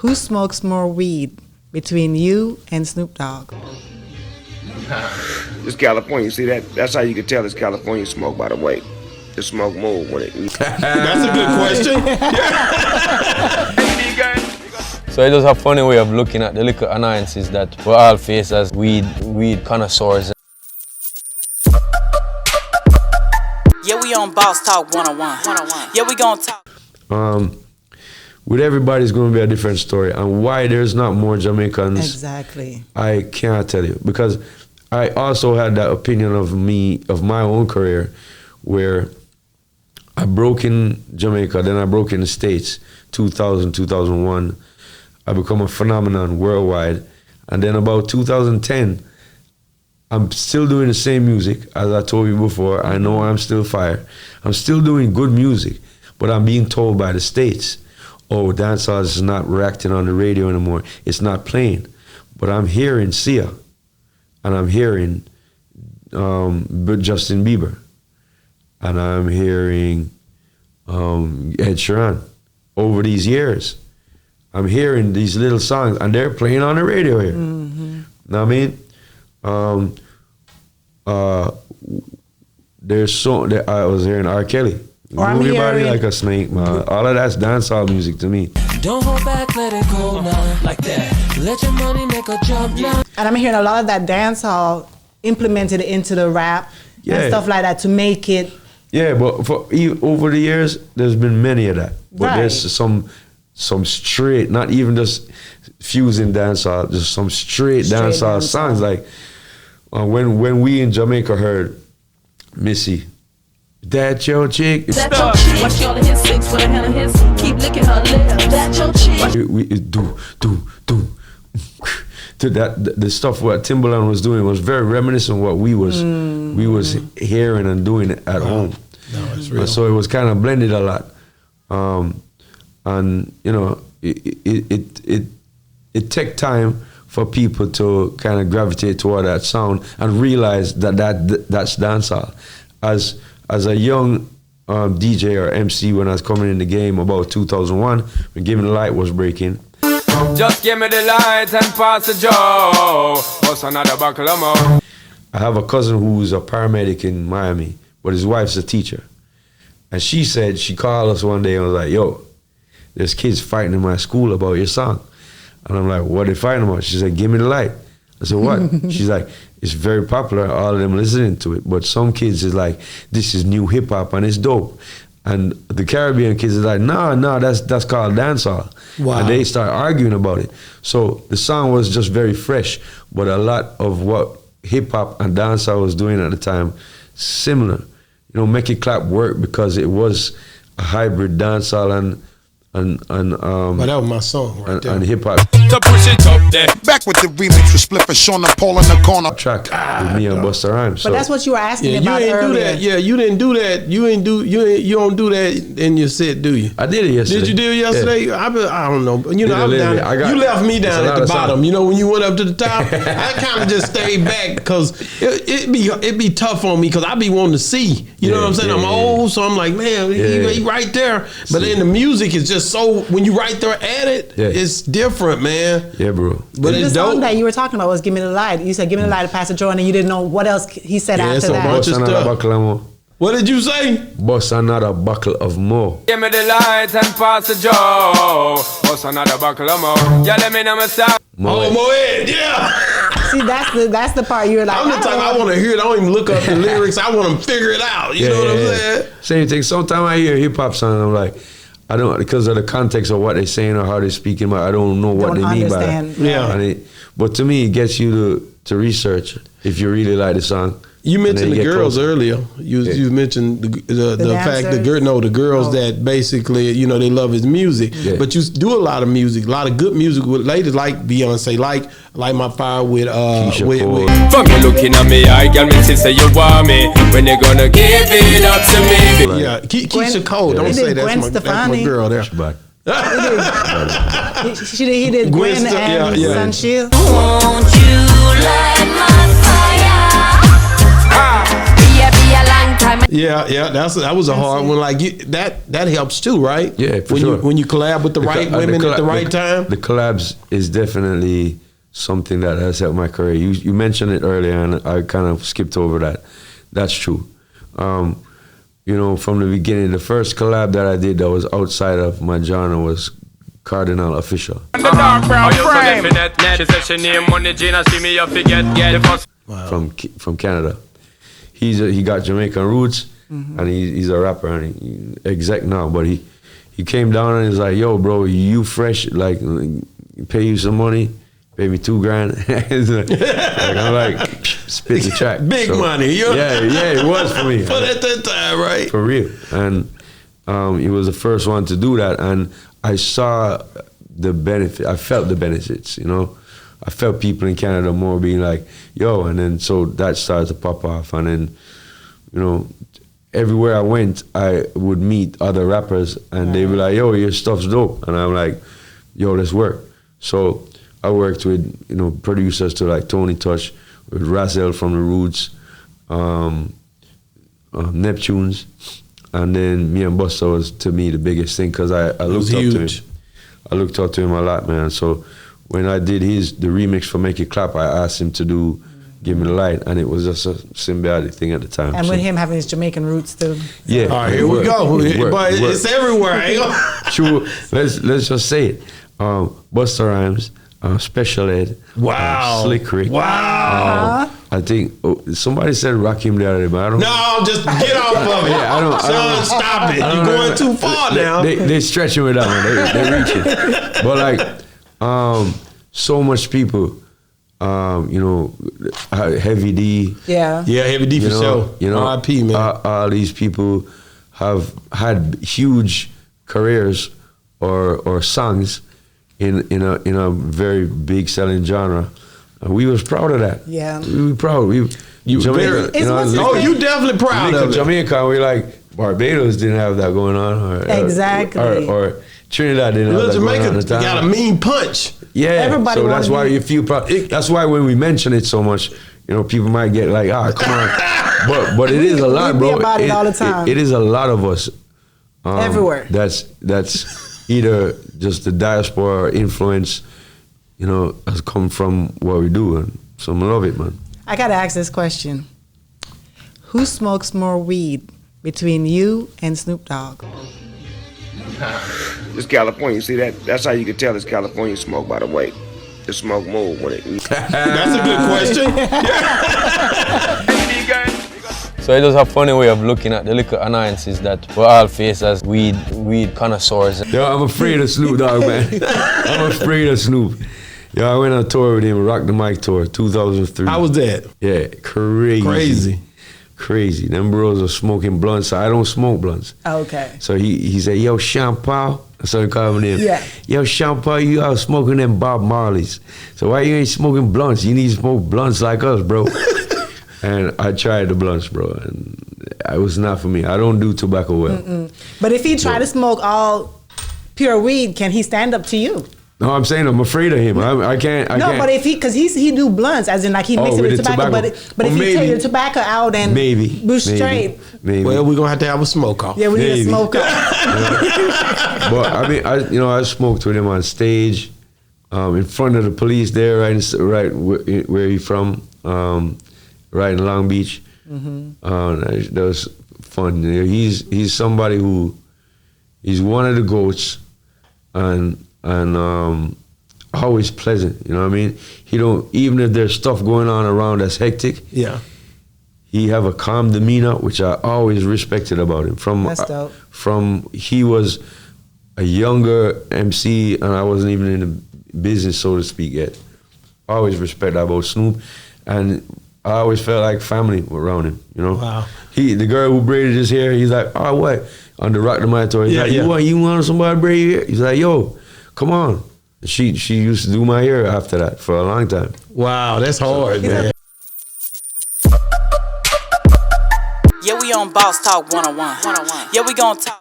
Who smokes more weed between you and Snoop Dogg? It's California. See that? That's how you can tell it's California smoke. By the way, the smoke more when it. That's a good question. So it was a funny way of looking at the little annoyances that we all face as weed connoisseurs. Yeah, we on Boss Talk 101. Yeah, we gonna talk. With everybody's going to be a different story, and why there's not more Jamaicans. Exactly. I can't tell you, because I also had that opinion of my own career, where I broke in Jamaica, then I broke in the States, 2000, 2001. I become a phenomenon worldwide, and then about 2010, I'm still doing the same music as I told you before. I know I'm still fire. I'm still doing good music, but I'm being told by the States, oh, dancehall is not reacting on the radio anymore. It's not playing. But I'm hearing Sia, and I'm hearing Justin Bieber, and I'm hearing Ed Sheeran. Over these years, I'm hearing these little songs, and they're playing on the radio here. Mm-hmm. Know what I mean? There's so that I was hearing R. Kelly. Move your body like a snake, man. All of that's dancehall music to me. Don't hold back, let it go now. Like that. Let your money make a jump now. And I'm hearing a lot of that dancehall implemented into the rap and stuff like that to make it. Yeah, but over the years, there's been many of that. But there's some straight, not even just fusing dancehall, just some straight dancehall songs. Like when we in Jamaica heard Missy, that your chick. That your chick. Watch all of his six with a hand of his. Keep licking her lips. That your chick. We do. The stuff what Timbaland was doing was very reminiscent of what we was hearing and doing at home. No, it's real. So it was kind of blended a lot, and you know it take time for people to kind of gravitate toward that sound and realize that's dancehall. As a young DJ or MC when I was coming in the game about 2001, when Give Me the Light was breaking. Just give me the light and pass the joe. What's another buckle of more? I have a cousin who's a paramedic in Miami, but his wife's a teacher. And she said, she called us one day and was like, yo, there's kids fighting in my school about your song. And I'm like, what are they fighting about? She said, Give Me the Light. I said, what? She's like, it's very popular, all of them listening to it, but some kids is like, this is new hip hop and it's dope. And the Caribbean kids is like, no, that's called dancehall. Wow. And they start arguing about it. So the song was just very fresh, but a lot of what hip hop and dancehall was doing at the time, similar. You know, Make It Clap worked because it was a hybrid dancehall and but that was my song right there. And hip hop. To push it up there. Back with the remix with Spliff and Sean and Paul in the corner. Track with me and Busta Rhymes. But that's what you were asking you about ain't earlier. do that. Yeah, you didn't do that. You don't do that in your set, do you? I did it yesterday. Did you do it yesterday? Yeah. I don't know. You know, I'm down. You left me down at the bottom. Songs. You know, when you went up to the top, I kind of just stayed back because it be tough on me because I be wanting to see. You know what I'm saying? I'm old, so I'm like, man, he right there. But then the music is just so when you right there at it, it's different, man. Yeah, bro. But the it's song dope. that you were talking about was Give Me the Light. You said Give Me the Light to Pastor Joe, and then you didn't know what else he said after a that. bunch of stuff. What did you say? Bust another buckle of more. Give me the light and pass the joe. What's another buckle of more? Yeah, let me know my sound. Moed, yeah. See, that's the part you're like, I'm the type I want to hear it. I don't even look up the lyrics. I want to figure it out. You know what I'm saying? Same thing. Sometimes I hear hip hop songs, I'm like, I don't, because of the context of what they're saying or how they're speaking, I don't know what they mean by that. Yeah. But to me, it gets you to research if you really like the song. You mentioned the girls earlier. You mentioned the fact the girls that basically they love his music. Yeah. But you do a lot of music, a lot of good music with ladies like Beyonce, like my fire with From you looking at me, I got me say you want me. When you gonna give it up to me? Yeah, Keisha Cole. Don't say that's my girl there. He did Gwen and Sunshield. Won't you light my fire? Be a long time. Yeah, that was a hard one. Like that helps too, right? Yeah, for when sure. When you collab with the right women at the right time. The collabs is definitely something that has helped my career. You mentioned it earlier, and I kind of skipped over that. That's true. You know, from the beginning, the first collab that I did that was outside of my genre was Cardinal Official. From Canada. He got Jamaican roots, and he's a rapper and he exec now. But he came down and he's like, "Yo, bro, you fresh? Like, pay you some money." Pay me $2,000. I'm like, spit the track. Big money. Yeah, it was for me. But at that time, right? For real. And he was the first one to do that. And I saw the benefit. I felt the benefits, you know. I felt people in Canada more being like, yo, and then so that started to pop off. And then, you know, everywhere I went, I would meet other rappers and they'd be like, yo, your stuff's dope. And I'm like, yo, let's work. So I worked with, you know, producers to like Tony Touch, with Razel from The Roots, Neptunes, and then me and Busta was, to me, the biggest thing because I looked up to him. I looked up to him a lot, man. So when I did the remix for Make It Clap, I asked him to do Give Me the Light, and it was just a symbiotic thing at the time. And with him having his Jamaican roots too. Yeah. All right, here we go. But it's everywhere. True. Let's just say it. Busta Rhymes. Special Ed. Wow. Slick Rick. Wow. I think somebody said Rakim the other day, but I don't. No, just get off of it. Yeah, I don't. Son, stop it. You're going too far now. They stretching with that one. They reaching. But like, so much people, you know, Heavy D. Yeah. Yeah, Heavy D for sure. You know, R.I.P. man. All these people have had huge careers or songs in a very big selling genre. And we was proud of that. Yeah. We were proud. Jamaica, you definitely proud of it. Jamaica, we like Barbados didn't have that going on. Exactly. Or Trinidad didn't have that going on at the time. Got a mean punch. Yeah. Everybody so that's why you feel proud. That's why when we mention it so much, you know, people might get like, come on. But it is a lot, bro. We about it all the time. It is a lot of us. Everywhere. That's either just the diaspora or influence, you know, has come from what we do, and so I love it, man. I gotta ask this question: who smokes more weed between you and Snoop Dogg? It's California. You see that? That's how you can tell it's California smoke. By the way, the smoke move when it. That's a good question. So it does have a funny way of looking at the little annoyances that we all face as weed connoisseurs. Yo, I'm afraid of Snoop Dogg, man. I'm afraid of Snoop. Yo, I went on tour with him, Rock the Mic tour, 2003. How was that? Yeah, crazy. Them bros are smoking blunts. I don't smoke blunts. Okay. So he said, yo, Sean Paul. That's what he called me. Yeah. Yo, Sean Paul, you out smoking them Bob Marleys. So why you ain't smoking blunts? You need to smoke blunts like us, bro. And I tried the blunts, bro, and it was not for me. I don't do tobacco well. But if he tried to smoke all pure weed, can he stand up to you? No, I'm saying I'm afraid of him. I can't. But if because he do blunts, as in like he mixes it with tobacco. But if he take the tobacco out and bush straight. Maybe. Well, we're gonna have to have a smoke off. Yeah, we need a smoke off. But I mean, I smoked with him on stage, in front of the police there, right where he from. Right in Long Beach. That was fun. He's somebody who, he's one of the GOATs, and always pleasant. You know what I mean? He don't, even if there's stuff going on around that's hectic. Yeah. He have a calm demeanor, which I always respected about him. That's dope. He was a younger MC, and I wasn't even in the business, so to speak, yet. I always respect that about Snoop, and I always felt like family around him, you know. Wow. The girl who braided his hair, he's like, oh, what? On the Rock the Mic tour, he's like, you want somebody to braid your hair? He's like, yo, come on. She used to do my hair after that for a long time. Wow, that's hard, man. Yeah, we on Boss Talk 101. Yeah, we gon' talk.